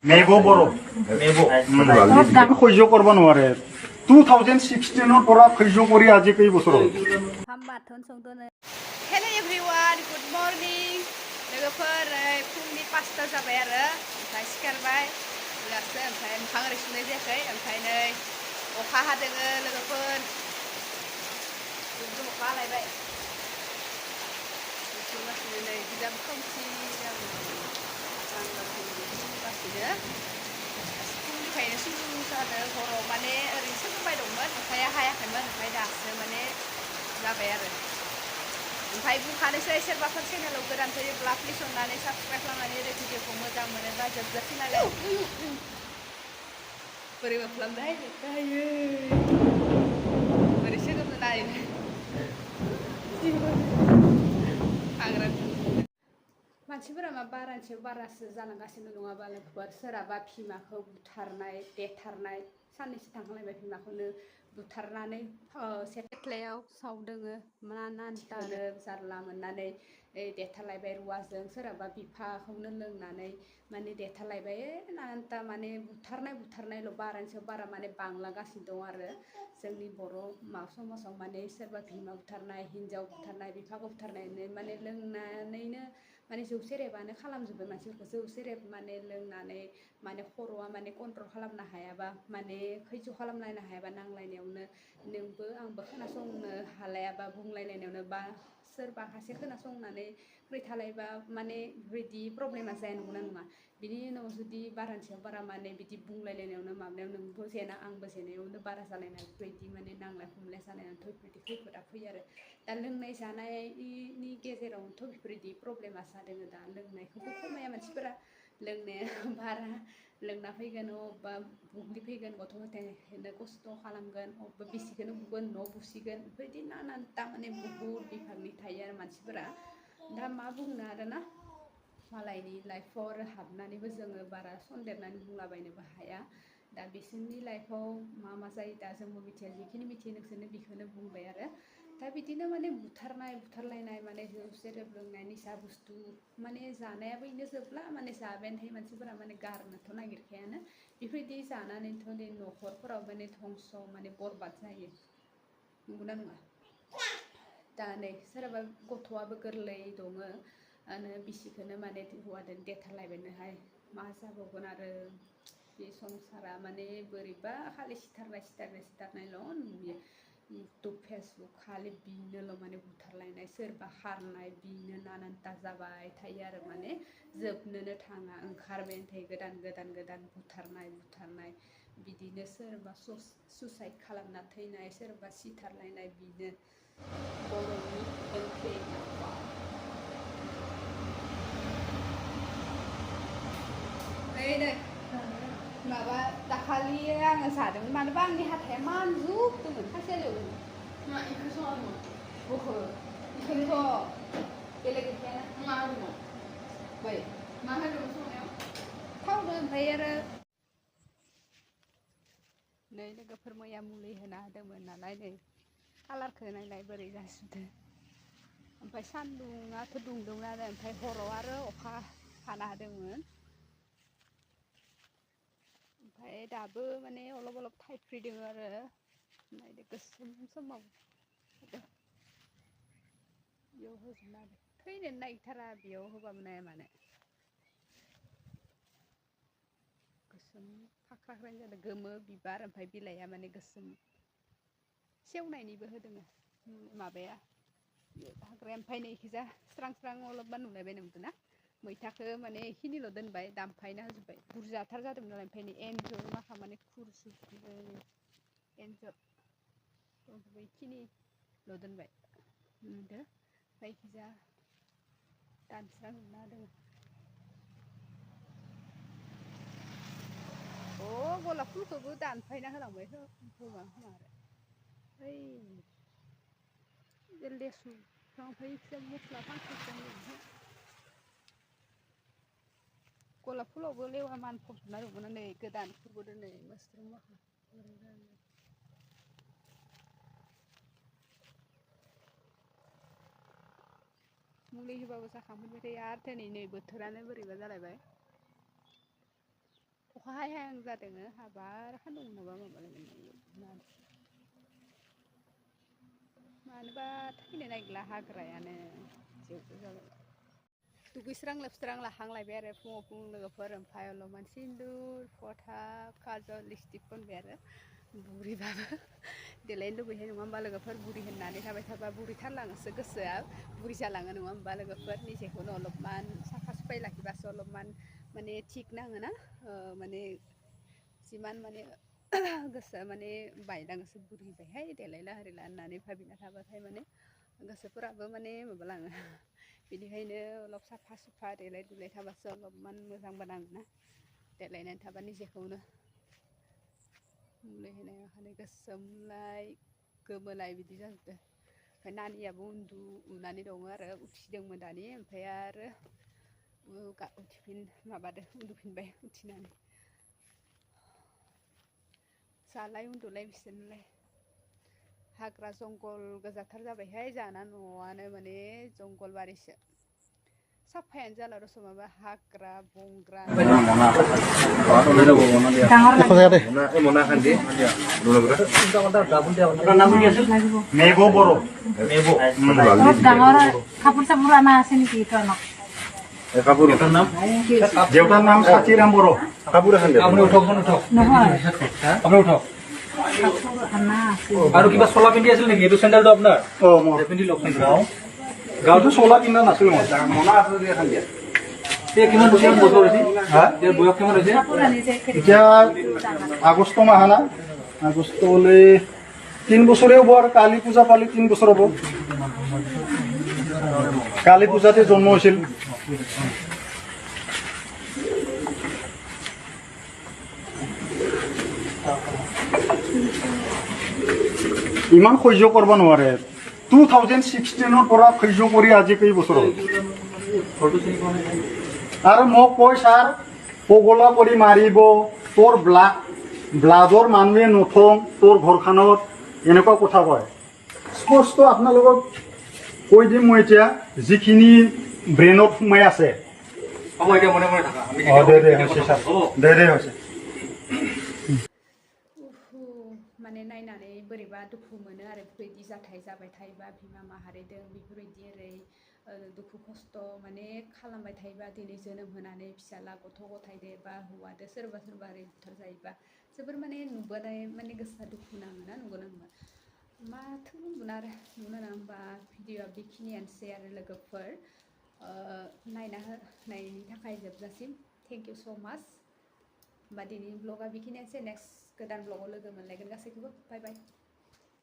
মেবো বড় মেবো সহ্য করব নোৱাৰে 2016 পৰা সহ্য কৰি আজি কেই বছৰ হ'ল Hello everyone, good morning. लोगोफोर फुंनि 5ता जाबाय आरो ओमफ्राय सिखारबाय दासो ओमफ्राय मोखां ओरै सुनाय जायाखै ओमफ्राय नै अखा हादोङो लोगोफोर अखा हालायबाय सुगासिनो नै बिदाबो खोमसि जागासिनो फुंनिफ्रायनो सुरु जादों हराव माने ओरैनो सोगोमबाय दंमोन अखाया हायाखैमोन ओमफ्राय दासो माने जाबाय आरो ओमफ्राय बुंखानोसै सोरबाफोर चेनेलाव गोदान फैयोब्ला प्लिज अननानै साबस्क्राइब खालामनानै भिडिअखौ मोजां मोनोबा जोबजासिम नायलाय बोरैबा खालामनाय गायो बोरै सोगोमनो नायो हाग्रा मानसिफोरा मा बारानिसायाव बारासो जालांगासिनो नङाबा लोगोफोर सोरहाबा बिमाखौ बुथारनाय देथारनाय साननैसो थांखांलायबाय बिमाखौनो बुथारनानै सेथ्लायाव सावदोङो नानटानो जारला मोननानै देथारलायबाय रुवाजों सोरहाबा बिफाखौनो लोंनानै माने देथारलायबाय नानटा माने बुथारनायल' बारानिसायाव बारा माने बांलांगासिनो दं आरो जोंनि बर' समाजाव माने सोरबा बिमा बुथारनाय हिन्जाव बुथारनाय बिफाखौ बुथारनाय माने लोंनानैनो माने जौ सेरेबानो खालामजोब्बाय मानसिफोरखौ जौ सेरेब माने लोंनानै माने खर'आ माने कन्ट्रल खालामनो हायाबा माने खैज' खालामलायनो हायाबा नांलायनायावनो नोंबो आंबो खोनासंनो हालायाबा बुंलायलायनायावनो बा सोरबा सासे खोनासंनानै थालायबा माने बेबायदि प्रब्लेमा जाया नंगौना नङा बिनि उनाव जुदि बारानि सायाव बारा माने बिदि बुंलायलायनायावनो माबानायाव नोंबो जेना आंबो जेनायावनो बारा जालायनाय बेबायदि माने नांलाय खमलाय जानायावथ' बेबायदि खैफोदा फैयो आरो दा लोंनाय जानायनि गेजेरावनोथ' बेफोरबायदि प्रब्लेमा जादों दा लोंनायखौबो खमाया मानसिफोरा लोंनाया बारा लोंना फैगोन अबेबा बुग्लिफैगोन गथ' गथायनो खस्थ' खालामगोन अबेबा बिसिखौनो बुगोन न' बुसिगोन बेफोरबायदि नानानटा माने बुहुत बिभागनि थायो आरो मानसिफोरा दा मा बुंनो आरोना मालायनि लाइफआव आरो हाबनानैबो जोङो बारा सन्देरनानै बुंलाबायनोबो हाया दा बिसोरनि लाइफआव मा जायो दा जोंबो मिथिया जिखिनि मिथियो नोंसोरनो बेखौनो बुंबाय आरो दा बिदिनो माने बुथारलायनाय माने जौ सेरेब लोंनाय निसा बुस्थु माने जानायाबो इनो जोबला माने जाबायानो थायो मानसिफोरा माने गारनोथ' नागिरखायानो बेफोरबायदि जानानैथ' न'खरफोराव माने धंस' माने बरबाद जायो नंगौना नङा दा नै सोरहाबा गथ'आबो गोरलै दङ बिसिखौनो माने हौवाजों देथारलायबायनोहाय मा जाबावगोन आरो बे संसारा माने बोरैबा खालि सिथारनायल' नुयो इउटुब फेसबुक खालि बिनोल' माने बुथारलायनाय सोरबा खारनाय बिनो नानानटा जाबाय थायो आरो माने जोबनोनो थाङा ओंखारबायानो थायो गोदान बुथारनाय बिदिनो सोरबा सुसाइड खालामना थैनाय सोरबा सिथारलायनाय बिनो बर'नि ओंख्रि नै माबा दाखालि आङो जादोंमोन मानोबा आंनि हाथाया मानजोबदोंमोन खासेयाव मा इखौ सङामोन बखो इखौनोथ' बेलेग गैखायाना मा होदोंमोन बै मा होदोंमोन संनायाव थावदो ओमफ्राय आरो नै लोगोफोर मैया मुलि होना होदोंमोन नालाय नै कालारखौ नायलाय बोरै जाजोबदो ओमफ्राय सान्दुङाथ' दुंदोंमोन आरो ओमफ्राय हराव आरो अखा हाना होदोंमोन ओमफ्राय दाबो माने अलप थाइफ्रिदों आरो नायदो गोसोम समाव बेयाव होजोबना होदो थैनोनो नागिरथारा बेयाव होबाबो नाया मानो गोसोम फाख्रा-ख्रायनो जादों गोमो बिबार ओमफ्राय बिलाइया माने गोसोम सेवनायनिबो होदों माबाया हाग्राया ओमफ्राय नै इखिजा स्रां अलपमान नुलायबाय नोंदोंना मैथाखौ माने इखिनिल' दोनबाय दामफायना होजोब्बाय बुरजाथार जादोंमोन नालाय ओमफ्राय एन्जर माखा माने खुरजोबबाय एन्जर बेखिनिल' दोनबाय नुदो ओमफ्राय इखिजा दानस्रांजोबना होदों गलाप फुलखौबो दानफायना होलांबाय खोमा आरो ओइ लेसु ओमफ्राय मस्ला फांसे गलाप फुलावबो लेवा मानफबजोबना दंमोन नै गोदान फुरबोदों नै मोस्रोम माखा मुलि होबाबो जाखांफिनबाय थायो आरो दिनै नै बोथोरानो बोरैबा जालायबाय अखा हाहां जादों हाबा सान्दुं नाबा माबालायगोन मानोबा थैनो नागिरला हाग्रायानो जेबो जाबाय दुगैस्रां लोबस्रां लाहांलायबाय आरो फुङाव फुं लोगोफोर ओमफ्राय अलपमान सिन्दुर फथा काजल लिपस्टिक फोनबाय आरो बुरिबाबो देलायनो लुबैहाय नङा होमबा लोगोफोर बुरि होननानै थाबाय थाबा बुरिथारलाङोसो गोसोआ बुरि जालाङो नङा होमबा लोगोफोर निजेखौनो अलपमान साफा सुफाय लाखिबासो अलपमान माने थिग नाङोना माने जिमान माने गोसोआ माने बायलाङोसो बुरिबायहाय देलायला होरिला होननानै भाबिना थाबाथाय माने गोसोफोराबो माने माबालाङो बेनिखायनो अलप साफा सुफा देलाय दुलाय थाबासो अलपमान मोजांबो नाङोना देलायनानै थाबा निजेखौनो मुलि होनाय माखानाय गोसोमलाय गोमोलाय बिदि जाजोबदों ओमफ्राय नानियाबो उन्दुनानै दङ आरो उथिदोंमोन दानि ओमफ्राय आरो उन्दुफिनबाय उथिनानै जालाय उन्दुलाय बिसोरनोलाय हाग्रा जंगल गोजाथार जाबायहाय जाना न'आनो माने जंगल बारिसो साफायानो जाला रस माबा हाग्रा बंग्रा মেঘো বড় ডাঙৰ কাপোৰ চাপোৰ আনা আছে নেকি এইটো আনক দেউতাৰ নাম সাচিৰাম বড়ো কাপোৰ এখন নহয় আপুনি উঠক কাপোৰ আনা আছে আৰু কিবা চলা পিন্ধি আছিল নেকি এইটো চেণ্ডেলটো আপোনাৰ মোৰ পিন্ধি লওকচোন গাঁৱতো চলা কিনা নাছিল মনা আছে যে এখন দিয়া কিমান বছৰ হৈছে বয়স কিমান হৈছে কাপোৰ আনিছে এতিয়া আগষ্ট মাহ না আগষ্ট হলে 3 বছৰে হ'ব আৰু কালী পূজা পালি 3 বছৰ হ'ব কালী পূজাতে জন্ম হৈছিল ইমান সহ্য কৰিব নোৱাৰে 2016 পৰা সহ্য কৰি আজি কেই বছৰ হ'ল আৰু মোক কৈ ছাৰ পগলা কৰি মাৰিব তোৰ ব্লাডৰ মানুহে নথং তোৰ ঘৰখনত এনেকুৱা কথা কয় স্পষ্ট আপোনালোকক কৈ দিম মই এতিয়া যিখিনি ব্ৰেইনত সোমাই আছে হ'ব এতিয়া মনে মনে থাকা হৈছে ছাৰ হৈছে माने नायनानै बोरैबा दुखु मोनो आरो बेबायदि जाथाय जाबाय थायोबा बिमा माहारिजों बेफोरबायदि ओरै दुखु खस्थ' माने खालामबाय थायोबा दिनै जोनोम होनानै फिसाला गथ' गथायदो बा हौवादो सोरबा ओरै बुथार जायोबा जोबोर माने नुबोनाय माने गोसोआ दुखु नाङोना नंगौना नङा माथो बुंगोन आरो नुनो नाङा होमबा भिडिअ'आ बेखिनियानोसै आरो लोगोफोर नायनायनि थाखाय जोबजासिम थेंक इउ स' माच होमबा दिनैनि ब्लगा बेखिनियानोसै नेक्स्ट गोदान ब्लगाव लोगो मोनलायगोन गासैखौबो बाय बाय